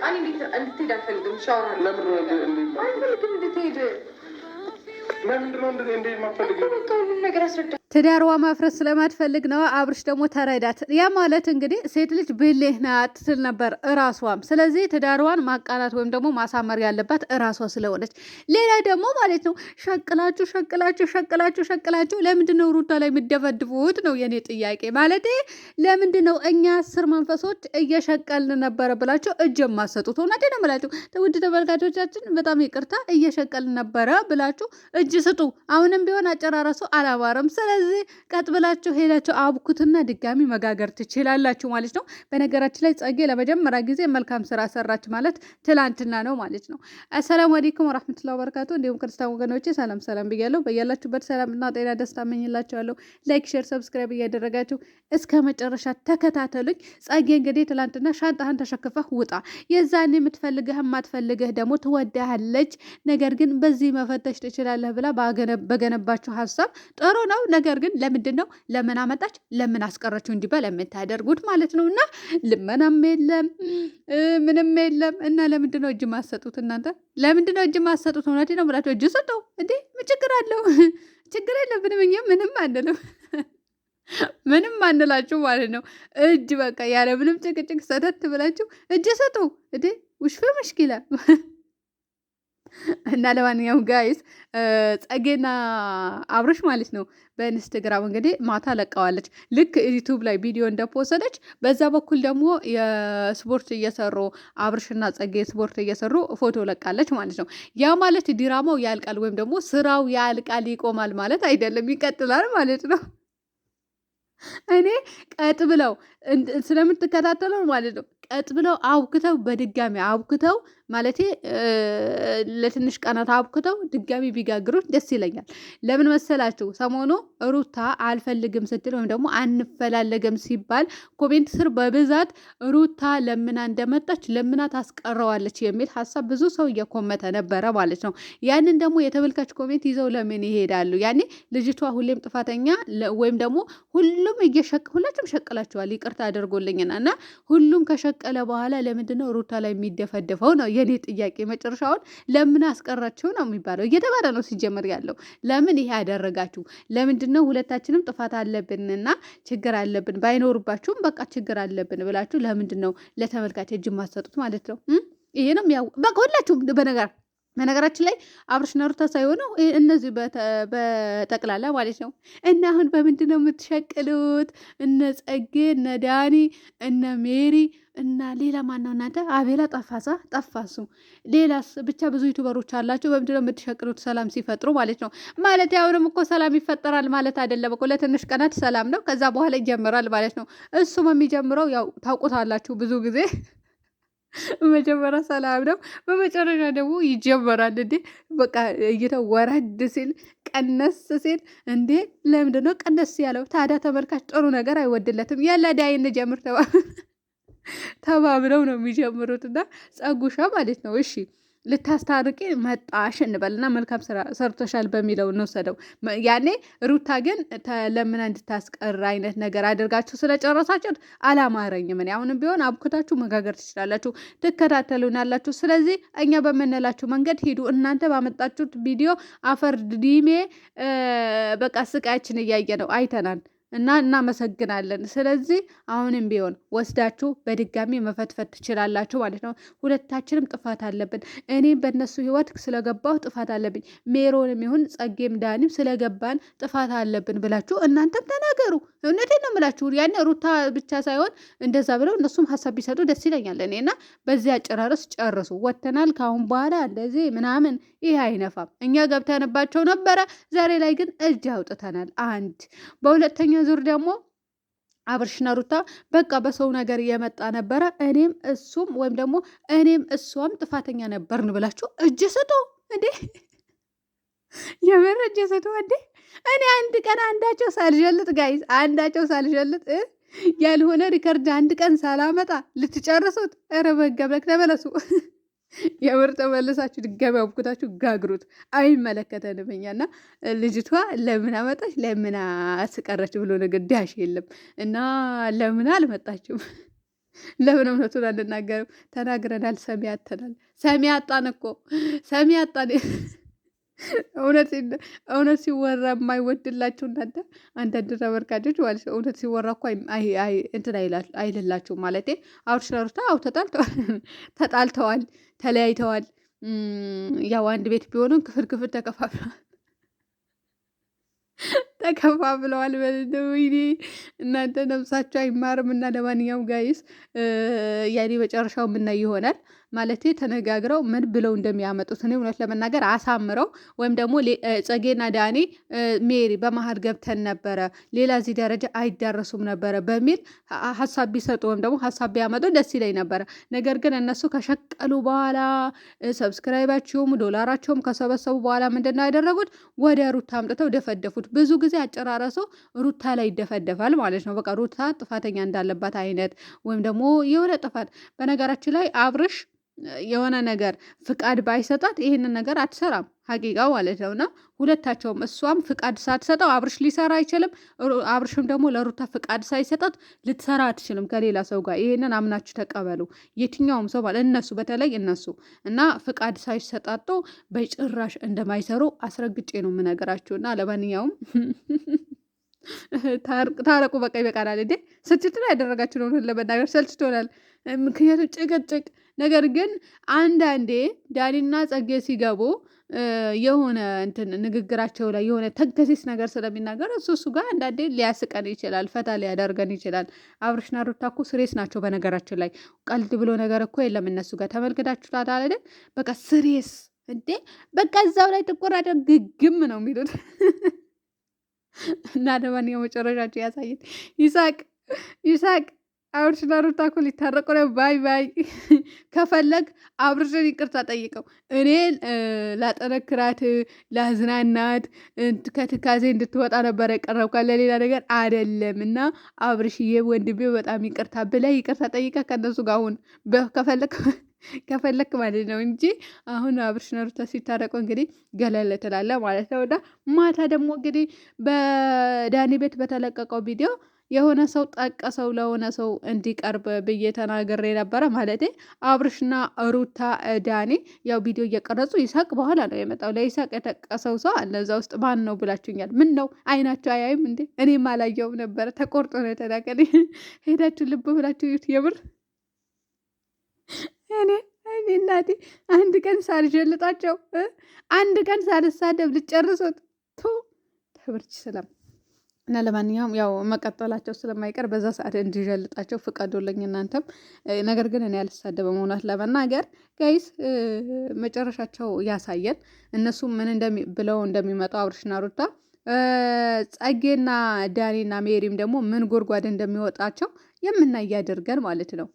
እኔ እንድትሄድ አልፈልግም። ሻወር አልፈልግም እንድትሄድ ትዳርዋ ማፍረስ ስለማትፈልግ ነው። አብርሽ ደግሞ ተረዳት። ያ ማለት እንግዲህ ሴት ልጅ ብልህ ናት ትል ነበር እራሷም። ስለዚህ ትዳርዋን ማቃናት ወይም ደግሞ ማሳመር ያለባት እራሷ ስለሆነች፣ ሌላ ደግሞ ማለት ነው ሸቅላችሁ ለምንድን ነው ሩታ ላይ የምደፈድፉት ነው የኔ ጥያቄ። ማለት ለምንድን ነው እኛ አስር መንፈሶች እየሸቀልን ነበረ ብላችሁ እጅ የማሰጡት? እውነቴ ነው የምላችሁ ውድ ተመልካቾቻችን፣ በጣም ይቅርታ እየሸቀልን ነበረ ብላችሁ እጅ ስጡ። አሁንም ቢሆን አጨራረሱ አላማረም። ስለዚህ ቀጥ ብላችሁ ሄዳችሁ አብኩትና ድጋሚ መጋገር ትችላላችሁ ማለት ነው። በነገራችን ላይ ጸጌ ለመጀመሪያ ጊዜ መልካም ስራ ሰራች ማለት ትላንትና ነው ማለት ነው። አሰላሙ አለይኩም ወራህመቱላሂ ወበረካቱ። እንዲሁም ክርስቲያን ወገኖቼ ሰላም ብያለሁ። በያላችሁበት ሰላምና ጤና ደስታ እመኝላችኋለሁ። ላይክ፣ ሼር፣ ሰብስክራይብ እያደረጋችሁ እስከ መጨረሻ ተከታተሉኝ። ጸጌ እንግዲህ ትላንትና ሻንጣህን ተሸክፈህ ውጣ፣ የዛኔ የምትፈልግህ የማትፈልግህ ደግሞ ትወዳሃለች፣ ነገር ግን በዚህ መፈተሽ ትችላለህ ብላ በገነባችሁ ሀሳብ ጥሩ ነው። ነገር ግን ለምንድን ነው ለምን አመጣች ለምን አስቀረችው እንዲባል የምታደርጉት ማለት ነው። እና ልመናም የለም ምንም የለም። እና ለምንድን ነው እጅ ማሰጡት እናንተ? ለምንድን ነው እጅ ማሰጡት? እውነቴ ነው ብላችሁ እጅ ሰጡ እንዴ? ምን ችግር አለው? ችግር የለብንም እኛ ምንም አንልም ምንም አንላችሁ ማለት ነው። እጅ በቃ ያለ ምንም ጭቅጭቅ ሰተት ብላችሁ እጅ ሰጡ እንዴ? ውሽፈ መሽኪላ እና ለማንኛውም ጋይስ ጸጌና አብርሽ ማለት ነው በኢንስታግራም እንግዲህ ማታ ለቀዋለች። ልክ ዩቱብ ላይ ቪዲዮ እንደፖሰደች በዛ በኩል ደግሞ የስፖርት እየሰሩ አብርሽና ጸጌ ስፖርት እየሰሩ ፎቶ ለቃለች ማለት ነው። ያ ማለት ዲራማው ያልቃል ወይም ደግሞ ስራው ያልቃል ይቆማል ማለት አይደለም፣ ይቀጥላል ማለት ነው። እኔ ቀጥ ብለው ስለምትከታተለው ማለት ነው። ቀጥ ብለው አውክተው በድጋሚ አውክተው ማለት ለትንሽ ቀናት አብክተው ድጋሚ ቢጋግሩት ደስ ይለኛል። ለምን መሰላችሁ? ሰሞኑ ሩታ አልፈልግም ስትል ወይም ደግሞ አንፈላለግም ሲባል ኮሜንት ስር በብዛት ሩታ ለምና እንደመጣች ለምና ታስቀረዋለች የሚል ሀሳብ ብዙ ሰው እየኮመተ ነበረ ማለት ነው። ያንን ደግሞ የተመልካች ኮሜንት ይዘው ለምን ይሄዳሉ? ያኔ ልጅቷ ሁሌም ጥፋተኛ ወይም ደግሞ ሁላችሁም ሸቅላችኋል፣ ይቅርታ አድርጎልኝና እና ሁሉም ከሸቀለ በኋላ ለምንድነው ሩታ ላይ የሚደፈደፈው ነው የኔ ጥያቄ። መጨረሻውን ለምን አስቀራችሁ ነው የሚባለው እየተባለ ነው ሲጀመር ያለው። ለምን ይሄ ያደረጋችሁ? ለምንድነው ሁለታችንም ጥፋት አለብንና ችግር አለብን ባይኖርባችሁም በቃ ችግር አለብን ብላችሁ ለምንድነው ለተመልካች እጅ ማሰጡት ማለት ነው? ይሄ ነው በቃ ሁላችሁም በነገራችን ላይ አብርሽና ሩታ ሳይሆኑ እነዚህ በጠቅላላ ማለት ነው። እና አሁን በምንድን ነው የምትሸቅሉት? እነ ጸጌ፣ እነ ዳኒ፣ እነ ሜሪ እና ሌላ ማን ነው እናንተ? አቤላ ጠፋሱ። ሌላስ ብቻ ብዙ ዩቱበሮች አላቸው። በምንድን ነው የምትሸቅሉት? ሰላም ሲፈጥሩ ማለት ነው። ማለት አሁንም እኮ ሰላም ይፈጠራል ማለት አይደለም እኮ። ለትንሽ ቀናት ሰላም ነው፣ ከዛ በኋላ ይጀምራል ማለት ነው። እሱም የሚጀምረው ያው ታውቁታላችሁ ብዙ ጊዜ መጀመሪያ ሰላም ነው፣ በመጨረሻ ደግሞ ይጀመራል። እንዴ በቃ እይተው ወረድ ሲል ቀነስ ሲል እንዴ ለምንድን ነው ቀነስ ያለው ታዲያ? ተመልካች ጥሩ ነገር አይወድለትም። ያለ ዳይ እንጀምር ተባብለው ነው የሚጀምሩትና ጸጉሻ ማለት ነው። እሺ ልታስታርቂ መጣሽ እንበልና መልካም ስራ ሰርተሻል በሚለው እንወሰደው። ያኔ ሩታ ግን ለምን እንድታስቀር አይነት ነገር አድርጋችሁ ስለጨረሳችሁት አላማረኝም። እኔ አሁንም ቢሆን አብኩታችሁ መጋገር ትችላላችሁ፣ ትከታተሉናላችሁ። ስለዚህ እኛ በምንላችሁ መንገድ ሂዱ። እናንተ ባመጣችሁት ቪዲዮ አፈር ዲሜ በቃ ስቃያችን እያየ ነው አይተናል። እና እናመሰግናለን። ስለዚህ አሁንም ቢሆን ወስዳችሁ በድጋሚ መፈትፈት ትችላላችሁ ማለት ነው። ሁለታችንም ጥፋት አለብን። እኔም በእነሱ ህይወት ስለገባሁ ጥፋት አለብኝ፣ ሜሮንም ይሁን ጸጌም ዳኒም ስለገባን ጥፋት አለብን ብላችሁ እናንተም ተናገሩ። እውነቴን ነው የምላችሁ። ያኔ ሩታ ብቻ ሳይሆን እንደዛ ብለው እነሱም ሀሳብ ቢሰጡ ደስ ይለኛል እኔና በዚህ አጨራረስ ጨርሱ። ወተናል ካሁን በኋላ እንደዚህ ምናምን ይህ አይነፋም። እኛ ገብተንባቸው ነበረ። ዛሬ ላይ ግን እጅ አውጥተናል። አንድ በሁለተኛ ዙር ደግሞ አብርሽና ሩታ በቃ በሰው ነገር እየመጣ ነበረ። እኔም እሱም ወይም ደግሞ እኔም እሷም ጥፋተኛ ነበርን ብላችሁ እጅ ስጡ እንዴ! የምር እጅ ስጡ እንዴ! እኔ አንድ ቀን አንዳቸው ሳልጀልጥ ጋይዝ ሳልጀልጥ ያልሆነ ሪከርድ አንድ ቀን ሳላመጣ ልትጨርሱት? ኧረ በገብረክ ተመለሱ። የምር ተመልሳችሁ ድጋሚ አብኩታችሁ ጋግሩት። አይመለከተንም እኛና ልጅቷ ለምን አመጣች ለምን አስቀረች ብሎ ነገር ዳሽ የለም እና ለምን አልመጣችም ለምን እውነቱን አንናገርም? ተናግረናል፣ ሰሚ አጥተናል። ሰሚ አጣን እኮ ሰሚ አጣን። እውነት ሲወራ የማይወድላችሁ እናንተ አንዳንድ ተመልካቾች ማለት ነው። እውነት ሲወራ እኮ እንትን አይልላችሁ ማለት አብርሽና ሩታ አው ተጣልተዋል፣ ተለያይተዋል። ያው አንድ ቤት ቢሆኑም ክፍል ክፍል ተከፋፍለዋል። ወይኔ እናንተ ነፍሳቸው አይማርም። እና ለማንኛውም ጋይስ ያኔ መጨረሻው የምናይ ይሆናል ማለት ተነጋግረው ምን ብለው እንደሚያመጡት እኔ እውነት ለመናገር አሳምረው ወይም ደግሞ ጸጌና ዳኒ ሜሪ በመሀል ገብተን ነበረ ሌላ እዚህ ደረጃ አይዳረሱም ነበረ በሚል ሀሳብ ቢሰጡ ወይም ደግሞ ሀሳብ ቢያመጡ ደስ ይለኝ ነበረ። ነገር ግን እነሱ ከሸቀሉ በኋላ ሰብስክራይባቸውም ዶላራቸውም ከሰበሰቡ በኋላ ምንድን ነው ያደረጉት? ወደ ሩታ አምጥተው ደፈደፉት። ብዙ ጊዜ አጨራረሱ ሩታ ላይ ይደፈደፋል ማለት ነው። በቃ ሩታ ጥፋተኛ እንዳለባት አይነት ወይም ደግሞ የሆነ ጥፋት በነገራችን ላይ አብርሽ የሆነ ነገር ፍቃድ ባይሰጣት ይህንን ነገር አትሰራም። ሀቂቃ ማለት ነው። እና ሁለታቸውም እሷም ፍቃድ ሳትሰጠው አብርሽ ሊሰራ አይችልም። አብርሽም ደግሞ ለሩታ ፍቃድ ሳይሰጣት ልትሰራ አትችልም ከሌላ ሰው ጋር። ይሄንን አምናችሁ ተቀበሉ። የትኛውም ሰው ማለት እነሱ በተለይ እነሱ እና ፍቃድ ሳይሰጣጡ በጭራሽ እንደማይሰሩ አስረግጬ ነው የምነግራችሁ። እና ለማንኛውም ታረቁ፣ በቃ ይበቃናል። እንዴ ስልችት ነው ያደረጋችሁ ነው ለመናገር ሰልችቶናል። ምክንያቱም ጭቅጭቅ ነገር ግን አንዳንዴ ዳኒና ጸጌ ሲገቡ የሆነ እንትን ንግግራቸው ላይ የሆነ ተንከሲስ ነገር ስለሚናገር እሱ ጋር አንዳንዴ ሊያስቀን ይችላል፣ ፈታ ሊያደርገን ይችላል። አብርሽና ሩታ እኮ ስሬስ ናቸው። በነገራችን ላይ ቀልድ ብሎ ነገር እኮ የለም እነሱ ጋር ተመልክታችሁታል አይደል? በቃ ስሬስ እንዴ በቃ እዛው ላይ ጥቁር ግግም ነው የሚሉት እና ለማንኛውም መጨረሻቸው ያሳየን። ይሳቅ አብርሽና ሩታ እኮ ሊታረቁ ነው። ባይ ባይ። ከፈለግ አብርሽን ይቅርታ ጠይቀው። እኔ ላጠነክራት ላዝናናት ከትካዜ እንድትወጣ ነበረ የቀረብኳት ለሌላ ነገር አይደለም። እና አብርሽዬ ወንድሜ በጣም ይቅርታ ብለህ ይቅርታ ጠይቀ ከነሱ ጋር አሁን ከፈለክ ማለት ነው እንጂ አሁን አብርሽና ሩታ ሲታረቁ እንግዲህ ገለል ትላለህ ማለት ነው። እና ማታ ደግሞ እንግዲህ በዳኒ ቤት በተለቀቀው ቪዲዮ የሆነ ሰው ጠቀሰው ለሆነ ሰው እንዲቀርብ ብዬ ተናግሬ ነበረ። ማለቴ አብርሽና ሩታ ዳኒ ያው ቪዲዮ እየቀረጹ ይሳቅ በኋላ ነው የመጣው። ለይሳቅ የጠቀሰው ሰው አለ እዛ ውስጥ ማን ነው ብላችሁኛል። ምን ነው አይናቸው አያይም እንዴ? እኔም አላየውም ነበረ። ተቆርጦ ነው የተላከል። ሄዳችሁ ልብ ብላችሁ ዩት የምር እኔ እናቴ አንድ ቀን ሳልጀልጣቸው አንድ ቀን ሳልሳደብ ልጨርሱት ትምህርት ሰላም እና ለማንኛውም ያው መቀጠላቸው ስለማይቀር በዛ ሰዓት እንዲጀልጣቸው ፍቀዱልኝ እናንተም። ነገር ግን እኔ ያልሳደበም እውነት ለመናገር ጋይስ መጨረሻቸው ያሳየን። እነሱ ምን ብለው እንደሚመጡ አብርሽና ሩታ፣ ጸጌና ዳኒና ሜሪም ደግሞ ምን ጎድጓድ እንደሚወጣቸው የምናይ ያደርገን ማለት ነው።